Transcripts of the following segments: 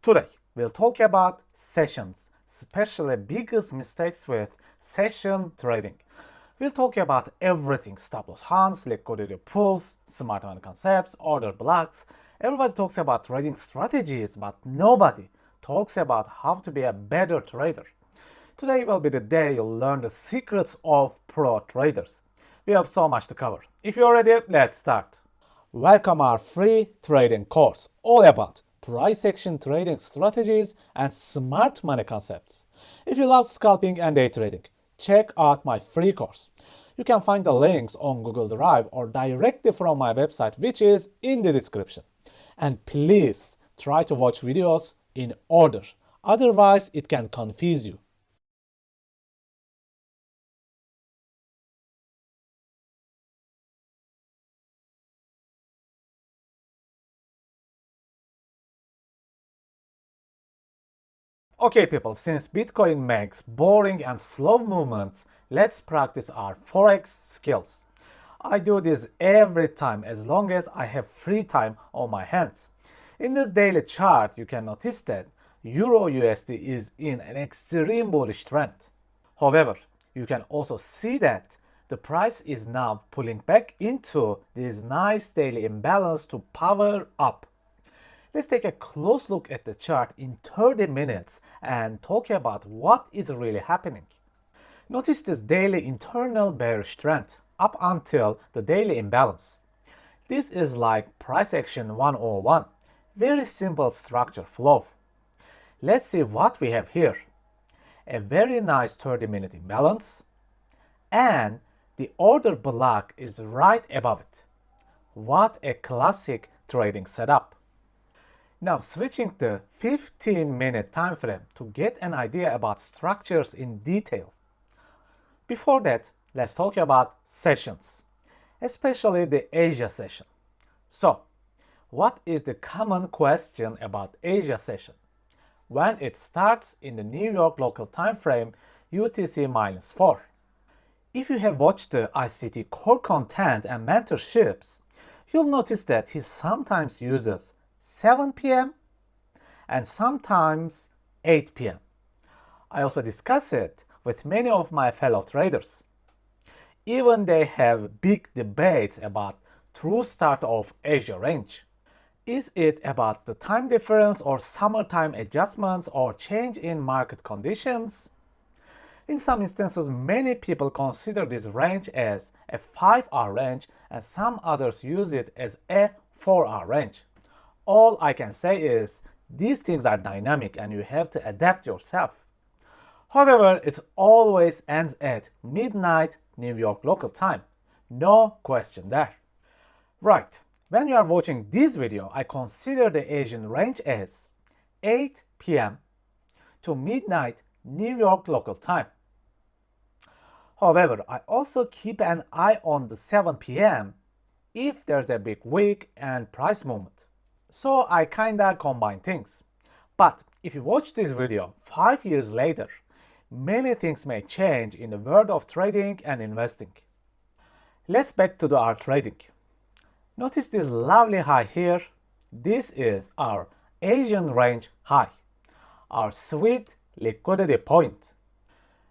Today, we'll talk about sessions, especially biggest mistakes with session trading. We'll talk about everything: stop loss hunts, liquidity pools, smart money concepts, order blocks. Everybody talks about trading strategies, but nobody talks about how to be a better trader. Today will be the day you'll learn the secrets of pro traders. We have so much to cover. If you're ready, let's start. Welcome our free trading course, all about price action trading strategies and smart money concepts. If you love scalping and day trading, check out my free course. You can find the links on Google Drive or directly from my website, which is in the description. And please try to watch videos in order, otherwise it can confuse you. Okay people, since Bitcoin makes boring and slow movements, let's practice our Forex skills. I do this every time as long as I have free time on my hands. In this daily chart, you can notice that Euro USD is in an extreme bullish trend. However, you can also see that the price is now pulling back into this nice daily imbalance to power up. Let's take a close look at the chart in 30 minutes and talk about what is really happening. Notice this daily internal bearish trend up until the daily imbalance. This is like price action 101. Very simple structure flow. Let's see what we have here. A very nice 30-minute imbalance, and the order block is right above it. What a classic trading setup. Now switching to 15-minute time frame to get an idea about structures in detail. Before that, let's talk about sessions, especially the Asia session. So, what is the common question about Asia session? When it starts in the New York local time frame UTC-4. If you have watched the ICT core content and mentorships, you'll notice that he sometimes uses 7 p.m. and sometimes 8 p.m. I also discuss it with many of my fellow traders. Even they have big debates about true start of Asia range. Is it about the time difference or summertime adjustments or change in market conditions? In some instances, many people consider this range as a 5-hour range and some others use it as a 4-hour range. All I can say is these things are dynamic and you have to adapt yourself. However, it always ends at midnight New York local time. No question there. Right, when you are watching this video, I consider the Asian range as 8 p.m. to midnight New York local time. However, I also keep an eye on the 7 p.m. if there's a big wick and price movement. So I kinda combine things. But if you watch this video 5 years later, many things may change in the world of trading and investing. Let's back to our trading. Notice this lovely high here. This is our Asian range high, our sweet liquidity point.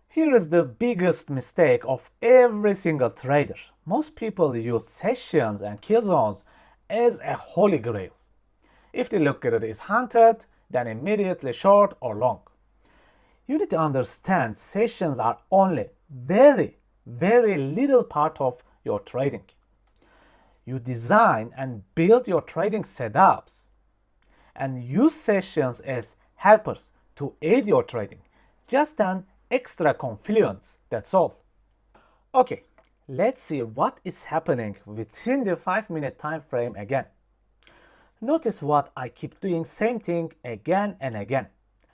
Here is the biggest mistake of every single trader. Most people use sessions and kill zones as a holy grail. If the liquidity is hunted, then immediately short or long. You need to understand sessions are only very little part of your trading. You design and build your trading setups and use sessions as helpers to aid your trading. Just an extra confluence, that's all. Okay, let's see what is happening within the 5-minute time frame again. Notice what I keep doing, same thing again and again,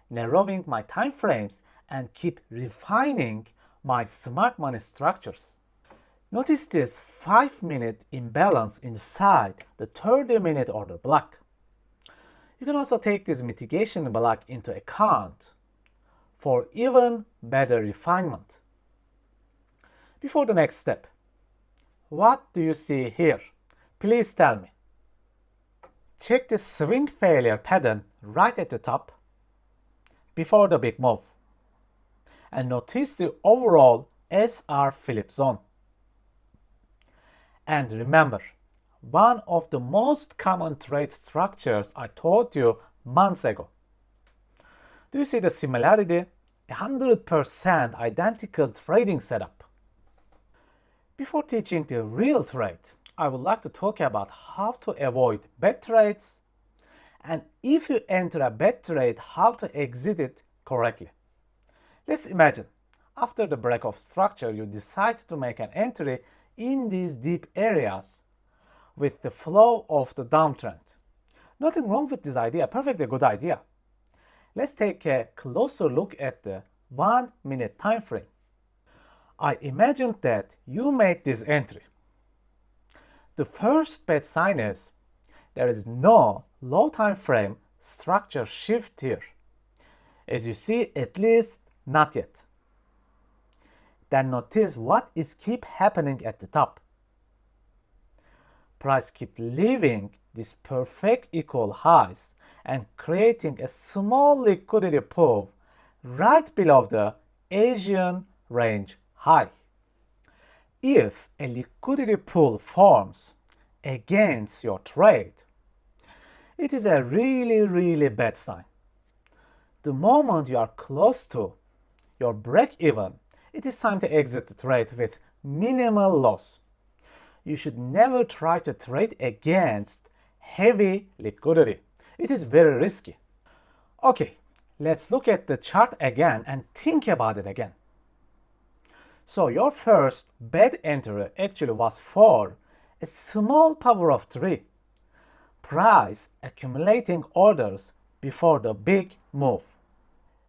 narrowing my time frames and keep refining my smart money structures. Notice this 5-minute imbalance inside the 30-minute order block. You can also take this mitigation block into account for even better refinement. Before the next step, what do you see here? Please tell me. Check the swing failure pattern right at the top before the big move. And notice the overall SR flip zone. And remember, one of the most common trade structures I taught you months ago. Do you see the similarity? 100% identical trading setup. Before teaching the real trade, I would like to talk about how to avoid bad trades, and if you enter a bad trade, how to exit it correctly. Let's imagine, after the break of structure, you decide to make an entry in these deep areas with the flow of the downtrend. Nothing wrong with this idea, perfectly good idea. Let's take a closer look at the 1 minute time frame. I imagined that you made this entry. The first bad sign is there is no low time frame structure shift here. As you see, at least not yet. Then notice what is keep happening at the top. Price keep leaving these perfect equal highs and creating a small liquidity pool right below the Asian range high. If a liquidity pool forms against your trade, it is a really bad sign. The moment you are close to your break even, it is time to exit the trade with minimal loss. You should never try to trade against heavy liquidity. It is very risky. Okay, let's look at the chart again and think about it again. So your first bad entry actually was for a small power of 3. Price accumulating orders before the big move.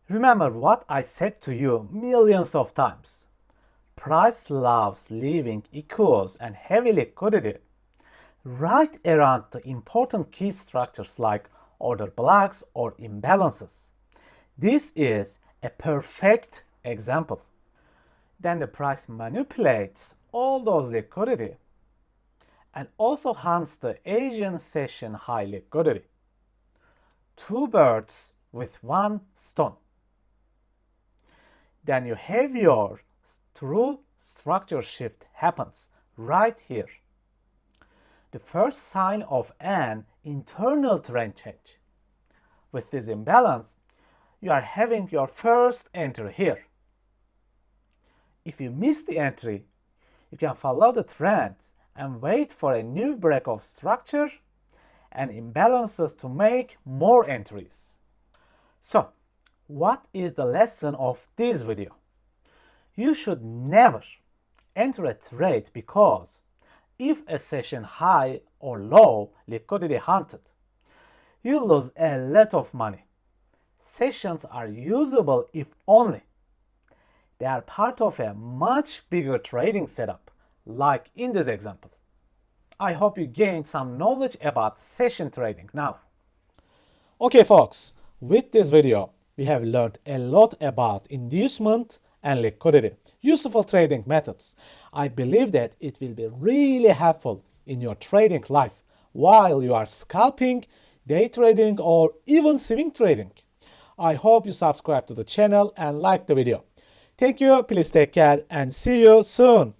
Remember what I said to you millions of times. Price loves leaving equals and heavy liquidity right around the important key structures like order blocks or imbalances. This is a perfect example. Then the price manipulates all those liquidity and also hunts the Asian session high liquidity. 2 birds with 1 stone. Then you have your true structure shift happens right here. The first sign of an internal trend change. With this imbalance, you are having your first entry here. If you miss the entry, you can follow the trend and wait for a new break of structure and imbalances to make more entries. So, what is the lesson of this video? You should never enter a trade because if a session high or low liquidity hunted, you lose a lot of money. Sessions are usable if only they are part of a much bigger trading setup, like in this example. I hope you gained some knowledge about session trading now. Okay folks, with this video, we have learned a lot about inducement and liquidity, useful trading methods. I believe that it will be really helpful in your trading life while you are scalping, day trading, or even swing trading. I hope you subscribe to the channel and like the video. Thank you, please take care and see you soon.